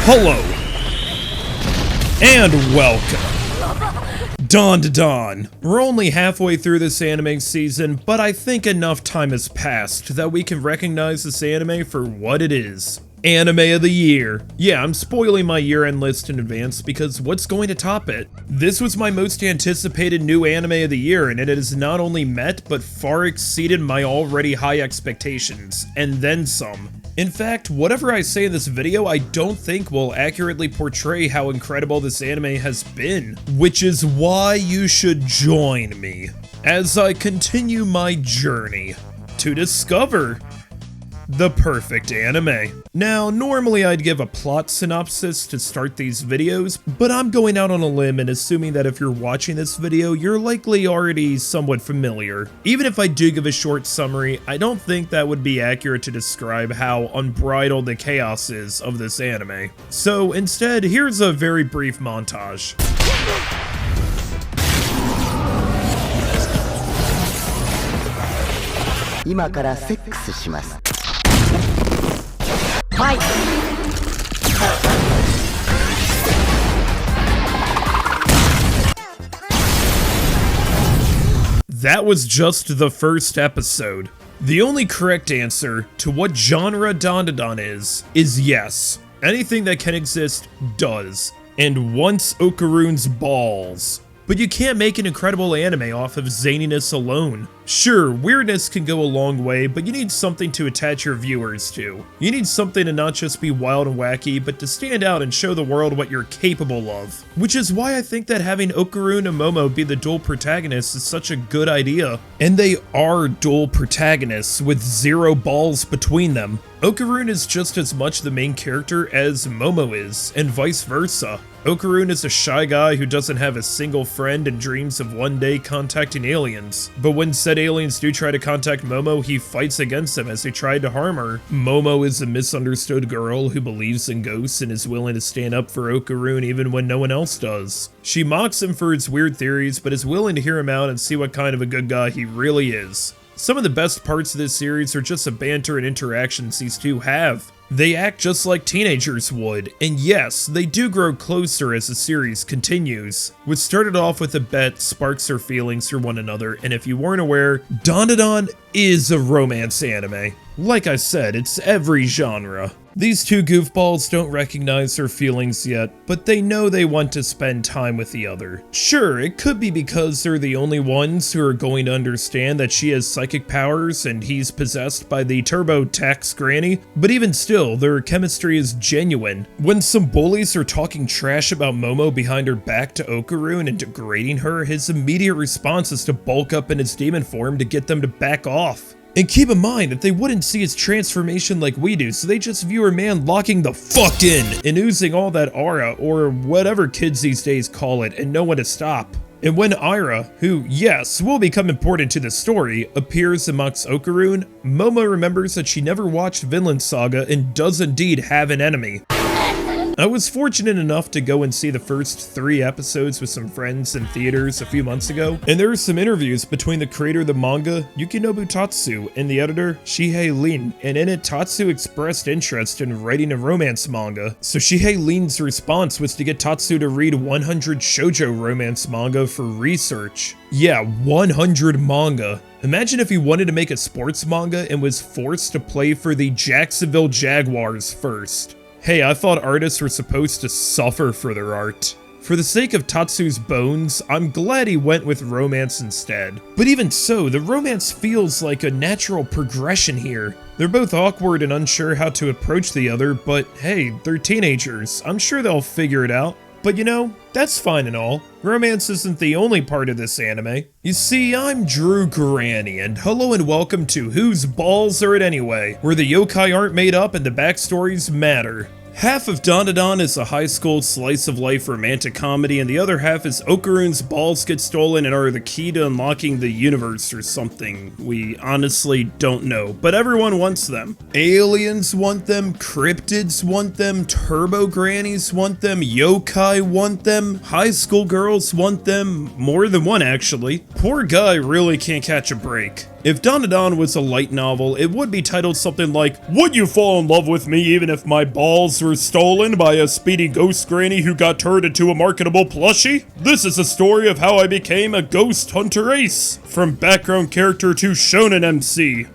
Hello, and welcome. Dandadan. We're only halfway through this anime season, but I think enough time has passed that we can recognize this anime for what it is. Anime of the year. Yeah, I'm spoiling my year-end list in advance because what's going to top it? This was my most anticipated new anime of the year, and it has not only met but far exceeded my already high expectations, and then some. In fact, whatever I say in this video, I don't think will accurately portray how incredible this anime has been, which is why you should join me as I continue my journey to discover the perfect anime. Now, normally I'd give a plot synopsis to start these videos, but I'm going out on a limb and assuming that if you're watching this video, you're likely already somewhat familiar. Even if I do give a short summary, I don't think that would be accurate to describe how unbridled the chaos is of this anime. So instead, here's a very brief montage. 今からセックスします。はい。That was just the first episode. The only correct answer to what genre Dandadan is yes. Anything that can exist does, and wants Okarune's balls. But you can't make an incredible anime off of zaniness alone. Sure, weirdness can go a long way, but you need something to attach your viewers to. You need something to not just be wild and wacky, but to stand out and show the world what you're capable of. Which is why I think that having Okarune and Momo be the dual protagonists is such a good idea. And they are dual protagonists with zero balls between them. Okarune is just as much the main character as Momo is, and vice versa. Okarune is a shy guy who doesn't have a single friend and dreams of one day contacting aliens. But when said aliens do try to contact Momo, he fights against them as they tried to harm her. Momo is a misunderstood girl who believes in ghosts and is willing to stand up for Okarune even when no one else does. She mocks him for his weird theories, but is willing to hear him out and see what kind of a good guy he really is. Some of the best parts of this series are just the banter and interactions these two have. They act just like teenagers would, and yes, they do grow closer as the series continues. What started off with a bet sparks their feelings for one another, and if you weren't aware, Dandadan is a romance anime. Like I said, it's every genre. These two goofballs don't recognize their feelings yet, but they know they want to spend time with the other. Sure, it could be because they're the only ones who are going to understand that she has psychic powers and he's possessed by the turbo tax granny, but even still, their chemistry is genuine. When some bullies are talking trash about Momo behind her back to Okarune and degrading her, his immediate response is to bulk up in his demon form to get them to back off. And keep in mind that they wouldn't see his transformation like we do, so they just view her man locking the fuck in and oozing all that aura, or whatever kids these days call it, and know when to stop. And when Ira, who, yes, will become important to the story, appears amongst Okarune, Momo remembers that she never watched Vinland Saga and does indeed have an enemy. I was fortunate enough to go and see the first 3 episodes with some friends in theaters a few months ago, and there were some interviews between the creator of the manga, Yukinobu Tatsu, and the editor, Shihei Lin, and in it Tatsu expressed interest in writing a romance manga, so Shihei Lin's response was to get Tatsu to read 100 shoujo romance manga for research. Yeah, 100 manga. Imagine if he wanted to make a sports manga and was forced to play for the Jacksonville Jaguars first. Hey, I thought artists were supposed to suffer for their art. For the sake of Tatsu's bones, I'm glad he went with romance instead. But even so, the romance feels like a natural progression here. They're both awkward and unsure how to approach the other, but hey, they're teenagers. I'm sure they'll figure it out. But you know, that's fine and all. Romance isn't the only part of this anime. You see, I'm Drew Granny, and hello and welcome to Whose Balls Are It Anyway, where the yokai aren't made up and the backstories matter. Half of Dandadan is a high school slice-of-life romantic comedy, and the other half is Okarune's balls get stolen and are the key to unlocking the universe or something. We honestly don't know, but everyone wants them. Aliens want them, cryptids want them, turbo grannies want them, yokai want them, high school girls want them, more than one actually. Poor guy really can't catch a break. If Dandadan was a light novel, it would be titled something like, "Would you fall in love with me even if my balls were stolen by a speedy ghost granny who got turned into a marketable plushie? This is a story of how I became a ghost hunter ace, from background character to shonen MC.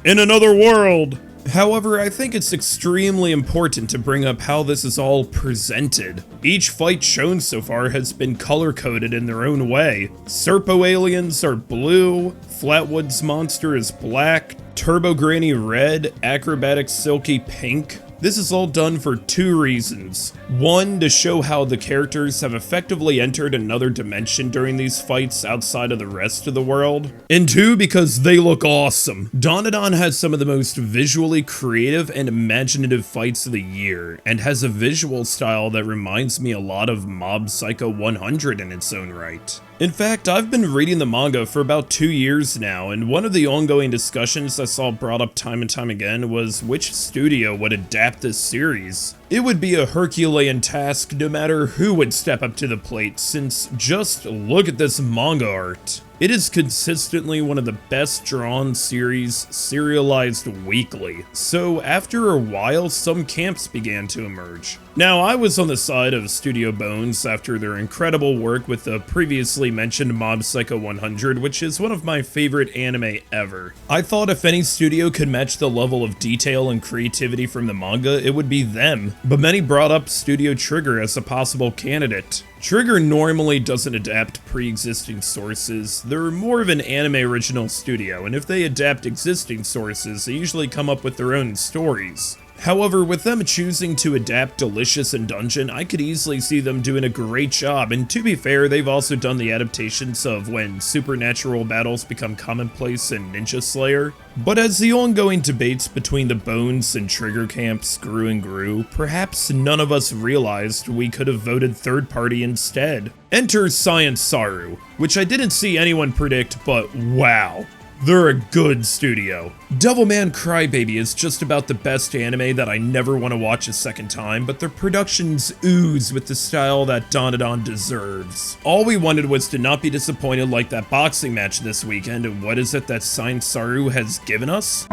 In another world." However, I think it's extremely important to bring up how this is all presented. Each fight shown so far has been color-coded in their own way. Serpo aliens are blue, Flatwoods monster is black, Turbo Granny red, Acrobatic Silky pink. This is all done for two reasons. One, to show how the characters have effectively entered another dimension during these fights outside of the rest of the world. And two, because they look awesome. Dandadan has some of the most visually creative and imaginative fights of the year, and has a visual style that reminds me a lot of Mob Psycho 100 in its own right. In fact, I've been reading the manga for about 2 years now, and one of the ongoing discussions I saw brought up time and time again was which studio would adapt this series. It would be a Herculean task no matter who would step up to the plate, since just look at this manga art. It is consistently one of the best drawn series serialized weekly, so after a while some camps began to emerge. Now, I was on the side of Studio Bones after their incredible work with the previously mentioned Mob Psycho 100, which is one of my favorite anime ever. I thought if any studio could match the level of detail and creativity from the manga, it would be them, but many brought up Studio Trigger as a possible candidate. Trigger normally doesn't adapt pre-existing sources. They're more of an anime original studio, and if they adapt existing sources, they usually come up with their own stories. However, with them choosing to adapt Delicious and Dungeon, I could easily see them doing a great job, and to be fair, they've also done the adaptations of When Supernatural Battles Become Commonplace and Ninja Slayer. But as the ongoing debates between the Bones and Trigger camps grew and grew, perhaps none of us realized we could have voted third party instead. Enter Science Saru, which I didn't see anyone predict, but wow. They're a good studio. Devilman Crybaby is just about the best anime that I never want to watch a second time, but their productions ooze with the style that Dandadan deserves. All we wanted was to not be disappointed like that boxing match this weekend, and what is it that Science Saru has given us?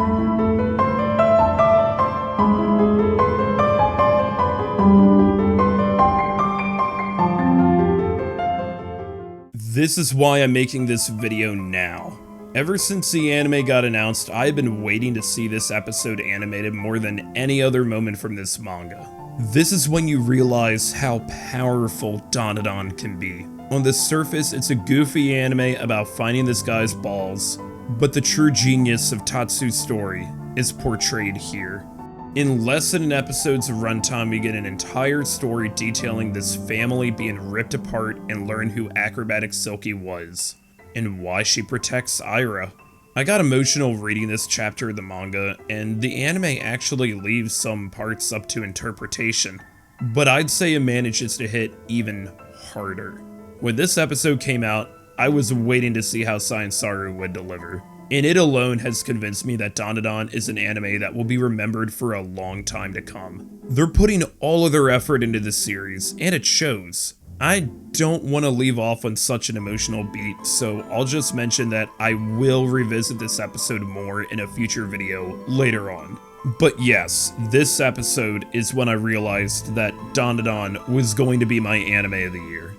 This is why I'm making this video now. Ever since the anime got announced, I've been waiting to see this episode animated more than any other moment from this manga. This is when you realize how powerful Dandadan can be. On the surface, it's a goofy anime about finding this guy's balls, but the true genius of Tatsu's story is portrayed here. In less than an episode's runtime, we get an entire story detailing this family being ripped apart and learn who Acrobatic Silky was, and why she protects Ira. I got emotional reading this chapter of the manga, and the anime actually leaves some parts up to interpretation, but I'd say it manages to hit even harder. When this episode came out, I was waiting to see how Science Saru would deliver, and it alone has convinced me that Dandadan is an anime that will be remembered for a long time to come. They're putting all of their effort into this series, and it shows. I don't want to leave off on such an emotional beat, so I'll just mention that I will revisit this episode more in a future video later on. But yes, this episode is when I realized that Dandadan was going to be my anime of the year.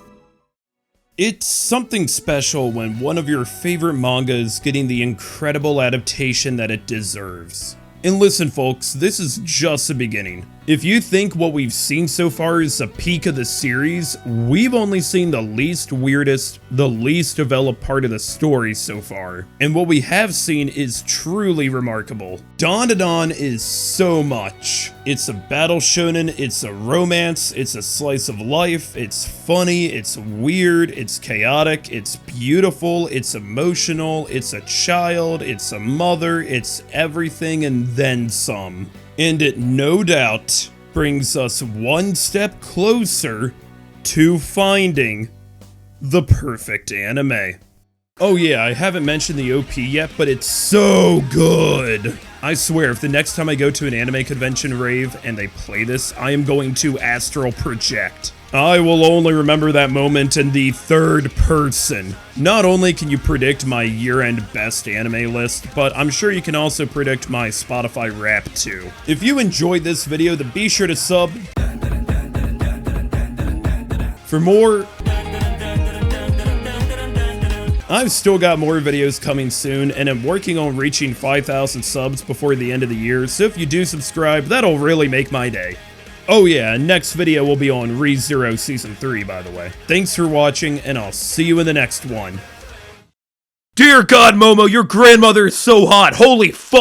It's something special when one of your favorite manga is getting the incredible adaptation that it deserves. And listen folks, this is just the beginning. If you think what we've seen so far is a peak of the series, we've only seen the least weirdest, the least developed part of the story so far. And what we have seen is truly remarkable. Dandadan is so much. It's a battle shonen, it's a romance, it's a slice of life, it's funny, it's weird, it's chaotic, it's beautiful, it's emotional, it's a child, it's a mother, it's everything and then some. And it no doubt brings us one step closer to finding the perfect anime. Oh yeah, I haven't mentioned the OP yet, but it's so good! I swear, if the next time I go to an anime convention rave and they play this, I am going to astral project. I will only remember that moment in the third person. Not only can you predict my year-end best anime list, but I'm sure you can also predict my Spotify rap too. If you enjoyed this video, then be sure to sub for more. I've still got more videos coming soon, and I'm working on reaching 5,000 subs before the end of the year, so if you do subscribe, that'll really make my day. Oh yeah, next video will be on ReZero Season 3, by the way. Thanks for watching, and I'll see you in the next one. Dear God, Momo, your grandmother is so hot, holy fuck!